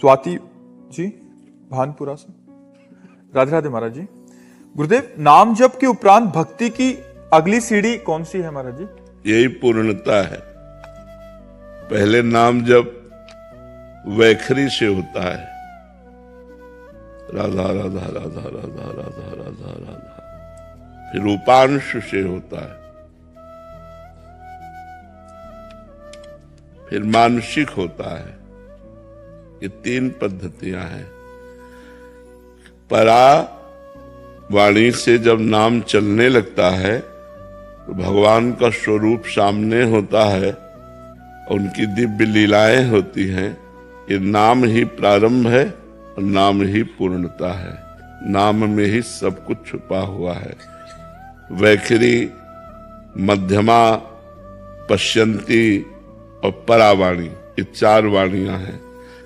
स्वाति जी भानपुरा से। राधे राधे महाराज जी। गुरुदेव, नाम जप के उपरांत भक्ति की अगली सीढ़ी कौन सी है महाराज जी? यही पूर्णता है। पहले नाम जप वैखरी से होता है, राधा राधा राधा राधा राधा राधा राधा, फिर उपांश से होता है, फिर मानसिक होता है। ये 3 पद्धतियां हैं। परा वाणी से जब नाम चलने लगता है तो भगवान का स्वरूप सामने होता है, उनकी दिव्य लीलाएं होती हैं। ये नाम ही प्रारंभ है और नाम ही पूर्णता है। नाम में ही सब कुछ छुपा हुआ है। वैखरी, मध्यमा, पश्यंती और परावाणी, ये 4 वाणियां हैं।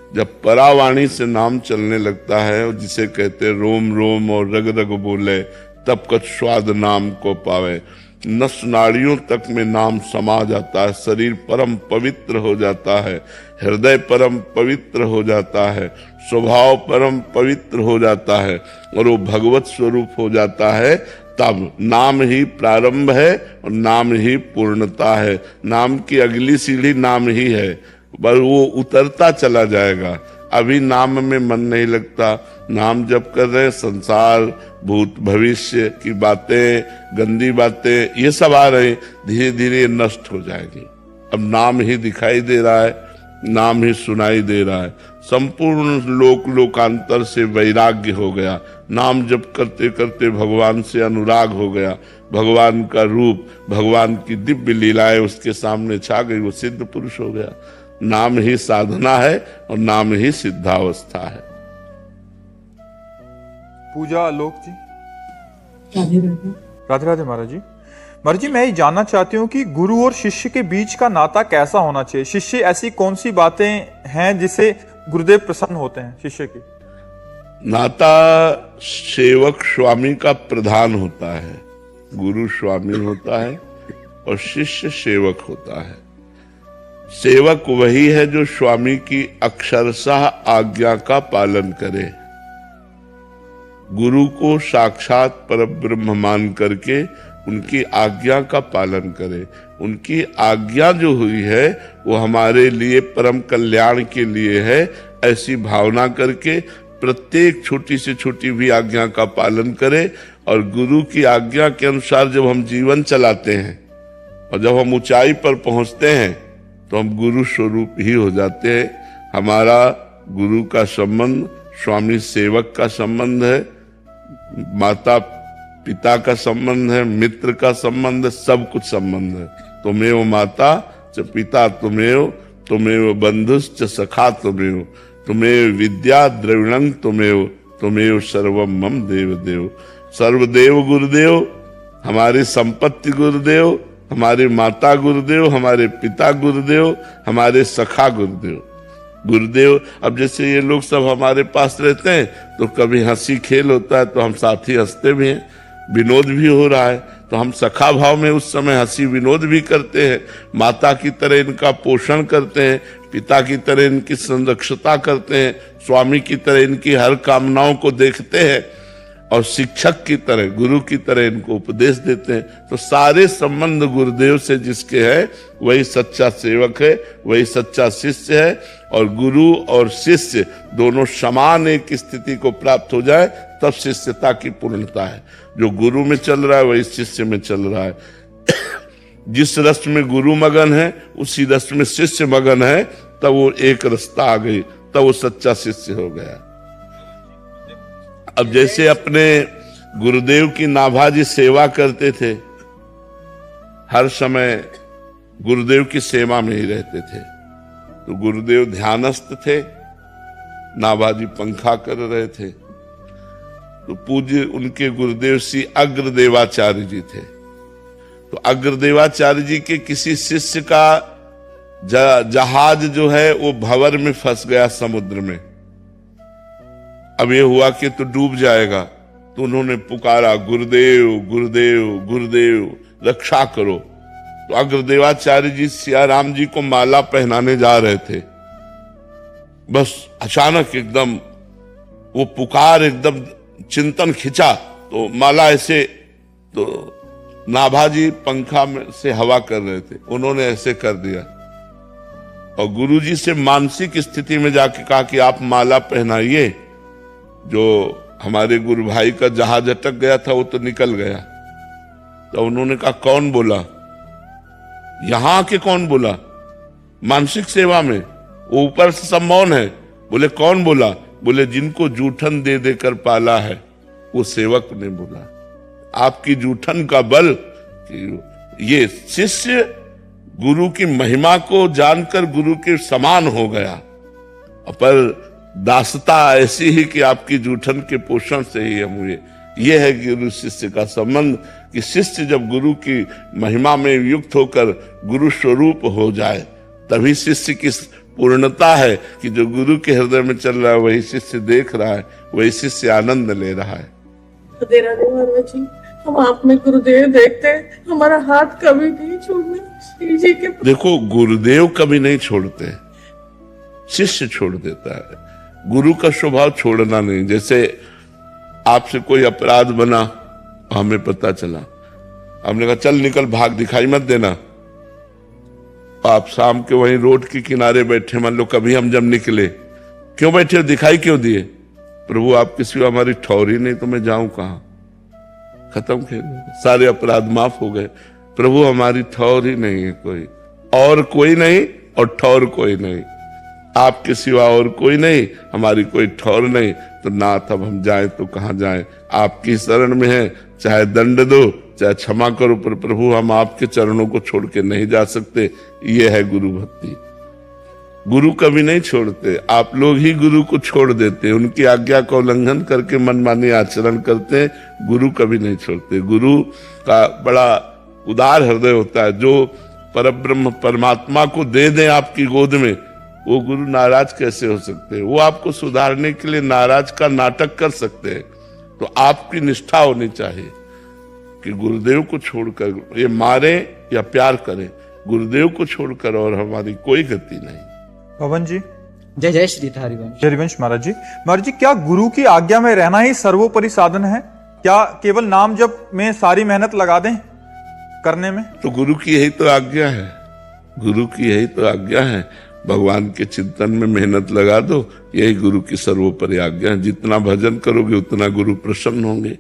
जब परावाणी से नाम चलने लगता है, और जिसे कहते रोम रोम और रग रग बोले, तब कछ स्वाद नाम को पावे। नस नाड़ियों तक में नाम समा जाता है। शरीर परम पवित्र हो जाता है, हृदय परम पवित्र हो जाता है, स्वभाव परम पवित्र हो जाता है और वो भगवत स्वरूप हो जाता है। तब नाम ही प्रारंभ है और नाम ही पूर्णता है। नाम की अगली सीढ़ी नाम ही है, पर वो उतरता चला जाएगा। अभी नाम में मन नहीं लगता, नाम जप कर रहे, संसार, भूत भविष्य की बातें, गंदी बातें, ये सब आ रहे, धीरे धीरे नष्ट हो जाएंगी। अब नाम ही दिखाई दे रहा है, नाम ही सुनाई दे रहा है। संपूर्ण लोकांतर से वैराग्य हो गया। नाम जप करते करते भगवान से अनुराग हो गया। भगवान का रूप, भगवान की दिव्य लीलाएं उसके सामने छा गई। वो सिद्ध पुरुष हो गया। नाम ही साधना है और नाम ही सिद्धावस्था है। पूजा आलोक जी। राधे राधे महाराज जी। महाराज जी, मैं ये जानना चाहती हूँ कि गुरु और शिष्य के बीच का नाता कैसा होना चाहिए? शिष्य ऐसी कौन सी बातें हैं जिससे गुरुदेव प्रसन्न होते हैं शिष्य की? नाता सेवक स्वामी का प्रधान होता है। गुरु स्वामी होता है और शिष्य सेवक होता है। सेवक वही है जो स्वामी की अक्षरशः आज्ञा का पालन करे। गुरु को साक्षात परब्रह्म मान करके उनकी आज्ञा का पालन करे। उनकी आज्ञा जो हुई है वो हमारे लिए परम कल्याण के लिए है, ऐसी भावना करके प्रत्येक छोटी से छोटी भी आज्ञा का पालन करे। और गुरु की आज्ञा के अनुसार जब हम जीवन चलाते हैं और जब हम ऊंचाई पर पहुंचते हैं तो हम गुरु स्वरूप ही हो जाते हैं। हमारा गुरु का संबंध स्वामी सेवक का संबंध है, माता पिता का संबंध है, मित्र का संबंध है, सब कुछ संबंध है। तुमेव माता च पिता तुमेव, तुमेव बंधुश्च सखा तुमेव, तुमेव विद्या द्रविणं तुमेव, तुमेव सर्वम मम देव देव। सर्वदेव गुरुदेव, हमारी संपत्ति गुरुदेव, हमारी माता गुरुदेव, हमारे पिता गुरुदेव, हमारे सखा गुरुदेव। गुरुदेव, अब जैसे ये लोग सब हमारे पास रहते हैं तो कभी हंसी खेल होता है तो हम साथी हंसते भी हैं, विनोद भी हो रहा है तो हम सखा भाव में उस समय हंसी विनोद भी करते हैं। माता की तरह इनका पोषण करते हैं, पिता की तरह इनकी संरक्षता करते हैं, स्वामी की तरह इनकी हर कामनाओं को देखते हैं और शिक्षक की तरह, गुरु की तरह इनको उपदेश देते हैं। तो सारे संबंध गुरुदेव से जिसके हैं वही सच्चा सेवक है, वही सच्चा शिष्य है। और गुरु और शिष्य दोनों समान एक स्थिति को प्राप्त हो जाए तब शिष्यता की पूर्णता है। जो गुरु में चल रहा है वही शिष्य में चल रहा है। जिस रस में गुरु मगन है उसी रस में शिष्य मगन है, तब वो एक रस्ता आ गई, तब वो सच्चा शिष्य हो गया। अब जैसे अपने गुरुदेव की नाभाजी सेवा करते थे, हर समय गुरुदेव की सेवा में ही रहते थे। तो गुरुदेव ध्यानस्थ थे, नाभाजी पंखा कर रहे थे। तो पूज्य उनके गुरुदेव श्री अग्रदेवाचार्य जी थे। तो अग्रदेवाचार्य जी के किसी शिष्य का जहाज जो है वो भंवर में फंस गया समुद्र में। अब ये हुआ कि तो डूब जाएगा, तो उन्होंने पुकारा, गुरुदेव गुरुदेव गुरुदेव रक्षा करो। तो अग्रदेवाचार्य जी सियाराम जी को माला पहनाने जा रहे थे बस अचानक एकदम वो पुकार, एकदम चिंतन खिंचा तो माला ऐसे, तो नाभाजी पंखा में से हवा कर रहे थे, उन्होंने ऐसे कर दिया और गुरुजी से मानसिक स्थिति में जाके कहा कि आप माला पहनाइए। जो हमारे गुरु भाई का जहाज अटक गया था वो तो निकल गया। तो उन्होंने कहा कौन बोला, यहां के कौन बोला, मानसिक सेवा में, वो ऊपर से सब मौन है। बोले कौन बोला, बोले जिनको जूठन दे देकर पाला है वो सेवक ने बोला। आपकी जूठन का बल, ये शिष्य गुरु की महिमा को जानकर गुरु के समान हो गया, पर दासता ऐसी ही कि आपकी जूठन के पोषण से ही हम हुए। यह है गुरु शिष्य का संबंध, कि शिष्य जब गुरु की महिमा में युक्त होकर गुरु स्वरूप हो जाए तभी शिष्य की पूर्णता है, कि जो गुरु के हृदय में चल रहा है वही शिष्य देख रहा है, वही शिष्य आनंद ले रहा है। राधे राधे महाराज जी, हम आप में गुरुदेव देखते हैं, हमारा हाथ कभी नहीं छोड़ना श्री जी के। देखो गुरुदेव कभी नहीं छोड़ते, शिष्य छोड़ देता है। गुरु का स्वभाव छोड़ना नहीं। जैसे आपसे कोई अपराध बना, हमें पता चला, हमने कहा चल निकल भाग, दिखाई मत देना। आप शाम के वहीं रोड के किनारे बैठे, मान लो कभी हम जब निकले, क्यों बैठे, दिखाई क्यों दिए, प्रभु आपके सिवा हमारी ठौर ही नहीं तो मैं जाऊं कहां। खत्म खेल, सारे अपराध माफ हो गए। प्रभु हमारी ठौर ही नहीं है कोई, और कोई नहीं और ठौर कोई नहीं, आपके सिवा और कोई नहीं, हमारी कोई ठौर नहीं। तो नाथ अब हम जाएं तो कहां जाएं, आपकी शरण में है, चाहे दंड दो चाहे क्षमा करो, पर प्रभु हम आपके चरणों को छोड़ के नहीं जा सकते। ये है गुरु भक्ति। गुरु कभी नहीं छोड़ते, आप लोग ही गुरु को छोड़ देते, उनकी आज्ञा का उल्लंघन करके मनमानी आचरण करते हैं। गुरु कभी नहीं छोड़ते। गुरु का बड़ा उदार हृदय होता है। जो परब्रह्म परमात्मा को दे दें आपकी गोद में, वो गुरु नाराज कैसे हो सकते हैं। वो आपको सुधारने के लिए नाराज का नाटक कर सकते हैं। तो आपकी निष्ठा होनी चाहिए कि गुरुदेव को छोड़कर ये मारे या प्यार करें, गुरुदेव को छोड़कर और हमारी कोई गति नहीं। पवन जी, जय जय श्री हरिवंश। जय हरिवंश महाराज जी। महाराज जी, क्या गुरु की आज्ञा में रहना ही सर्वोपरि साधन है? क्या केवल नाम जप में सारी मेहनत लगा दें करने में? तो गुरु की यही तो आज्ञा है, गुरु की यही तो आज्ञा है। भगवान के चिंतन में मेहनत लगा दो, यही गुरु की सर्वोपरि आज्ञा है। जितना भजन करोगे उतना गुरु प्रसन्न होंगे,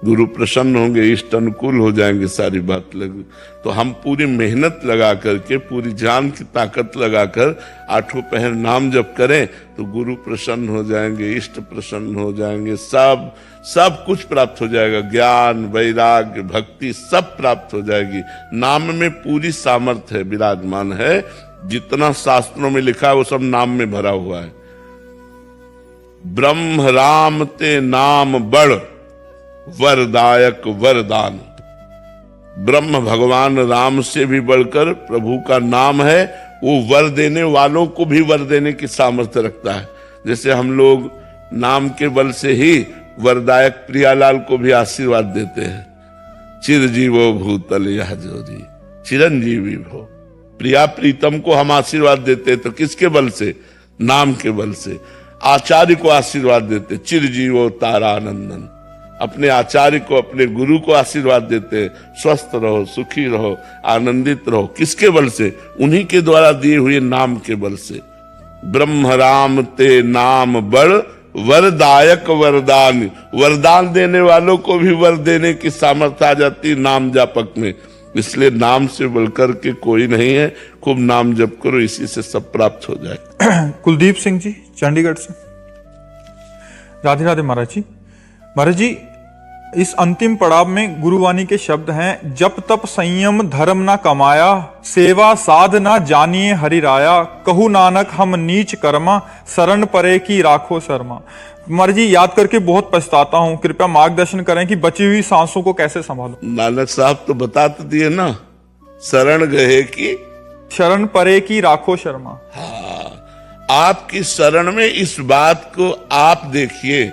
गुरु प्रसन्न होंगे, इष्ट अनुकूल हो जाएंगे, सारी बात लगी। तो हम पूरी मेहनत लगा करके, पूरी जान की ताकत लगाकर आठों पहर नाम जप करें तो गुरु प्रसन्न हो जाएंगे, इष्ट प्रसन्न हो जाएंगे, सब कुछ प्राप्त हो जाएगा। ज्ञान, वैराग्य, भक्ति सब प्राप्त हो जाएगी। नाम में पूरी सामर्थ्य है, विराजमान है। जितना शास्त्रों में लिखा है वो सब नाम में भरा हुआ है। ब्रह्म राम ते नाम बड़, वरदायक वरदान। ब्रह्म भगवान राम से भी बढ़कर प्रभु का नाम है। वो वर देने वालों को भी वर देने की सामर्थ्य रखता है। जैसे हम लोग नाम के बल से ही वरदायक प्रियालाल को भी आशीर्वाद देते हैं, चिरजीवो भूतल यह जोरी, चिरंजीवी भो। प्रिया प्रीतम को हम आशीर्वाद देते हैं तो किसके बल से? नाम के बल से। आचार्य को आशीर्वाद देते, चिरजीवो तारानंदन। अपने आचार्य को, अपने गुरु को आशीर्वाद देते हैं, स्वस्थ रहो, सुखी रहो, आनंदित रहो। किसके बल से? उन्हीं के द्वारा दिए हुए नाम के बल से। ब्रह्म राम ते नाम बड़, वरदायक वरदान। वरदान देने वालों को भी वर देने की सामर्थ्य आ जाती है नाम जापक में। इसलिए नाम से बढ़कर के कोई नहीं है। खूब नाम जप करो, इसी से सब प्राप्त हो जाए। कुलदीप सिंह जी, चंडीगढ़ से। राधे राधे महाराज जी। महाराज जी, इस अंतिम पड़ाव में गुरुवाणी के शब्द हैं, जप तप संयम धर्म ना कमाया, सेवा साध ना जानिए हरि राया, कहू नानक हम नीच कर्मा, शरण परे की राखो शर्मा। महाराज जी, याद करके बहुत पछताता हूं, कृपया मार्गदर्शन करें कि बची हुई सांसों को कैसे संभालूं। नानक साहब तो बता तो दिए ना, शरण गए की शरण परे की राखो शर्मा। हाँ, आपकी शरण में इस बात को आप देखिए।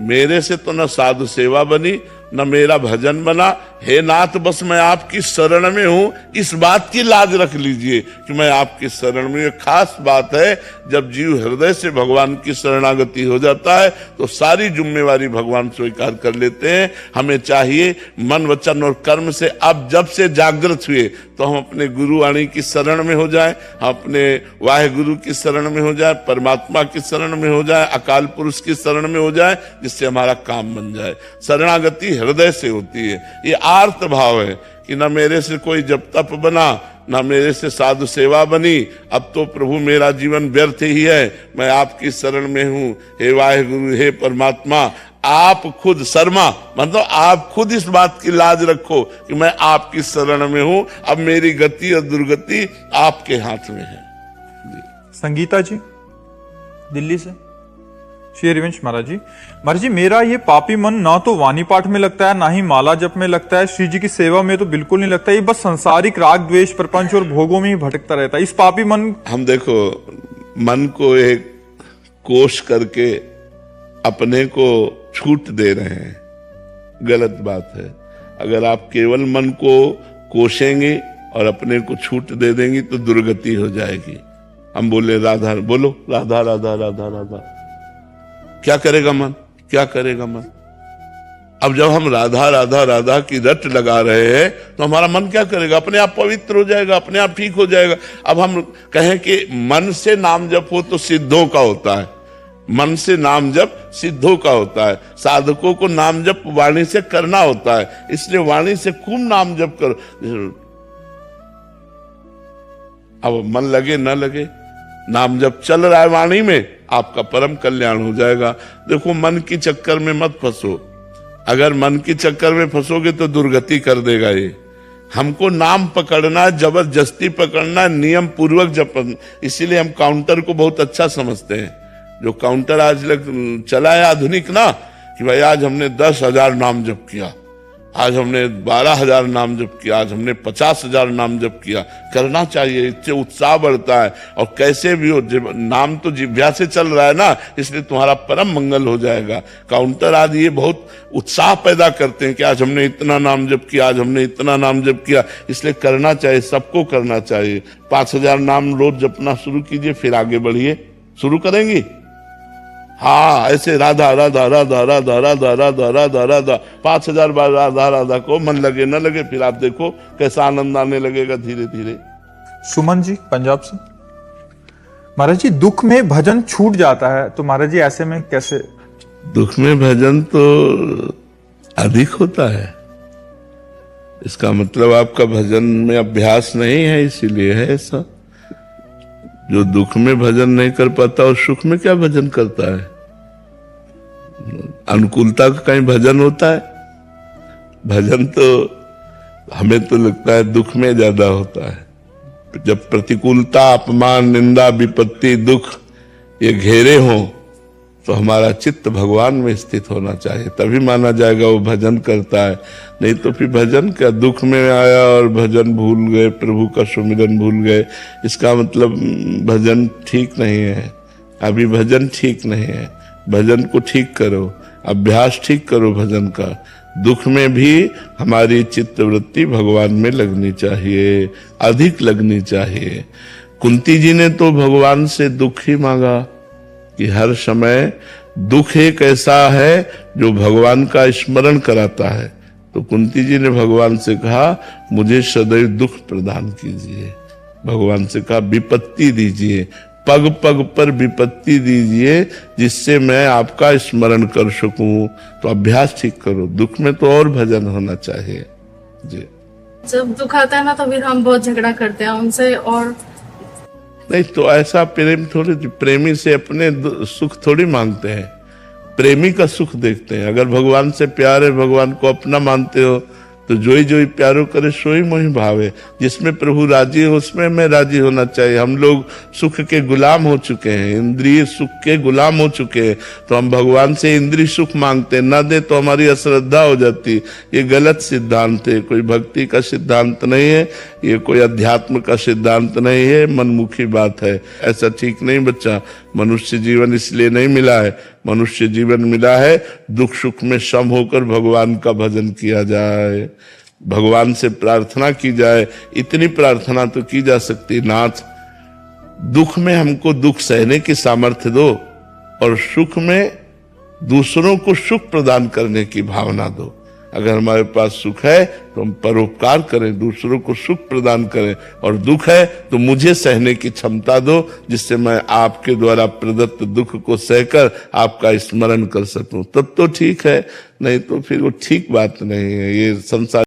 मेरे से तो न साधु सेवा बनी, न मेरा भजन बना, हे नाथ बस मैं आपकी शरण में हूं, इस बात की लाज रख लीजिए कि मैं आपकी शरण में। ये खास बात है, जब जीव हृदय से भगवान की शरणागति हो जाता है तो सारी जिम्मेवारी भगवान स्वीकार कर लेते हैं। हमें चाहिए मन वचन और कर्म से अब जब से जागृत हुए तो हम अपने गुरुवाणी की शरण में हो जाएं, हम अपने वाहे गुरु की शरण में हो जाएं, परमात्मा की शरण में हो जाएं, अकाल पुरुष की शरण में हो जाएं, जिससे हमारा काम बन जाए। शरणागति हृदय से होती है। ये आर्त भाव है कि न मेरे से कोई जप तप बना, ना मेरे से साधु सेवा बनी, अब तो प्रभु मेरा जीवन व्यर्थ ही है, मैं आपकी शरण में हूं। हे वाहेगुरु, हे परमात्मा, आप खुद शर्मा, मतलब आप खुद इस बात की लाज रखो कि मैं आपकी शरण में हूं, अब मेरी गति और दुर्गति आपके हाथ में है। संगीता जी दिल्ली से, श्री हरिवंश महाराज जी मेरा ये पापी मन ना तो वाणी पाठ में लगता है, ना ही माला जप में लगता है, श्री जी की सेवा में तो बिल्कुल नहीं लगता। ये बस सांसारिक राग द्वेष प्रपंच और भोगों में ही भटकता रहता है। इस पापी मन, हम देखो मन को एक कोष करके अपने को छूट दे रहे हैं, गलत बात है। अगर आप केवल मन को कोसेंगे और अपने को छूट दे देंगी तो दुर्गति हो जाएगी। हम बोले राधा, बोलो राधा राधा राधा राधा, क्या करेगा मन, क्या करेगा मन? अब जब हम राधा राधा राधा की रट लगा रहे हैं तो हमारा मन क्या करेगा? अपने आप पवित्र हो जाएगा, अपने आप ठीक हो जाएगा। अब हम कहें कि मन से नाम जप हो तो सिद्धों का होता है, मन से नाम जप सिद्धों का होता है। साधकों को नाम जप वाणी से करना होता है, इसलिए वाणी से खूब नाम जप करो। अब मन लगे न लगे, नाम जप चल रहा है वाणी में, आपका परम कल्याण हो जाएगा। देखो मन की चक्कर में मत फंसो, अगर मन की चक्कर में फंसोगे तो दुर्गति कर देगा ये। हमको नाम पकड़ना, जबरदस्ती पकड़ना, नियम पूर्वक जपना। इसीलिए हम काउंटर को बहुत अच्छा समझते हैं। जो काउंटर आज लग चला है आधुनिक ना, कि भाई आज हमने 10,000 नाम जप किया, आज हमने 12,000 नाम जप किया, आज हमने 50,000 नाम जप किया। करना चाहिए, इससे उत्साह बढ़ता है। और कैसे भी हो, नाम तो जिह्वा से चल रहा है ना, इसलिए तुम्हारा परम मंगल हो जाएगा। काउंटर आज ये बहुत उत्साह पैदा करते हैं कि आज हमने इतना नाम जप किया, आज हमने इतना नाम जप किया। इसलिए करना चाहिए, सबको करना चाहिए। 5,000 नाम रोज जपना शुरू कीजिए, फिर आगे बढ़िए। शुरू करेंगी? हाँ, ऐसे राधा राधा राधा राधा राधा राधा राधा राधा 5,000 बार राधा राधा को मन लगे न लगे, फिर आप देखो कैसा आनंद आने लगेगा धीरे धीरे। सुमन जी पंजाब से, महाराज जी दुख में भजन छूट जाता है तो महाराज जी ऐसे में कैसे? दुख में भजन तो अधिक होता है, इसका मतलब आपका भजन में अभ्यास नहीं है, इसीलिए है ऐसा। जो दुख में भजन नहीं कर पाता और सुख में क्या भजन करता है? अनुकूलता का कहीं भजन होता है? भजन तो हमें तो लगता है दुख में ज्यादा होता है। जब प्रतिकूलता, अपमान, निंदा, विपत्ति, दुख ये घेरे हों तो हमारा चित्त भगवान में स्थित होना चाहिए, तभी माना जाएगा वो भजन करता है। नहीं तो फिर भजन क्या, दुख में आया और भजन भूल गए, प्रभु का सुमिरन भूल गए, इसका मतलब भजन ठीक नहीं है। अभी भजन ठीक नहीं है, भजन को ठीक करो, अभ्यास ठीक करो भजन का। दुख में भी हमारी चित्त वृत्ति भगवान में लगनी चाहिए, अधिक लगनी चाहिए। कुंती जी ने तो भगवान से दुख ही मांगा कि हर समय दुख एक ऐसा है जो भगवान का स्मरण कराता है। तो कुंती जी ने भगवान से कहा मुझे सदैव दुख प्रदान कीजिए। भगवान से कहा विपत्ति दीजिए, पग पग पर विपत्ति दीजिए, जिससे मैं आपका स्मरण कर सकूं। तो अभ्यास ठीक करो, दुख में तो और भजन होना चाहिए जी। जब दुख आता है ना तो फिर हम बहुत झगड़ा करते हैं उनसे, और नहीं तो ऐसा प्रेम थोड़ी, प्रेमी से अपने सुख थोड़ी मांगते हैं, प्रेमी का सुख देखते हैं। अगर भगवान से प्यार है, भगवान को अपना मानते हो, तो जोई जोई प्यारो करे सोई मोहि भावे। जिसमें प्रभु राजी हो उसमें मैं राजी होना चाहिए। हम लोग सुख के गुलाम हो चुके हैं, इंद्रिय सुख के गुलाम हो चुके हैं, तो हम भगवान से इंद्रिय सुख मांगते हैं, ना दे तो हमारी अश्रद्धा हो जाती। ये गलत सिद्धांत है, कोई भक्ति का सिद्धांत नहीं है, ये कोई अध्यात्म का सिद्धांत नहीं है, मनमुखी बात है। ऐसा ठीक नहीं बच्चा। मनुष्य जीवन इसलिए नहीं मिला है, मनुष्य जीवन मिला है दुख सुख में सम होकर भगवान का भजन किया जाए। भगवान से प्रार्थना की जाए, इतनी प्रार्थना तो की जा सकती, नाथ दुख में हमको दुख सहने की सामर्थ्य दो और सुख में दूसरों को सुख प्रदान करने की भावना दो। अगर हमारे पास सुख है तो हम परोपकार करें, दूसरों को सुख प्रदान करें, और दुख है तो मुझे सहने की क्षमता दो, जिससे मैं आपके द्वारा प्रदत्त दुख को सहकर आपका स्मरण कर सकूं। तब तो ठीक है, नहीं तो फिर वो ठीक बात नहीं है। ये संसार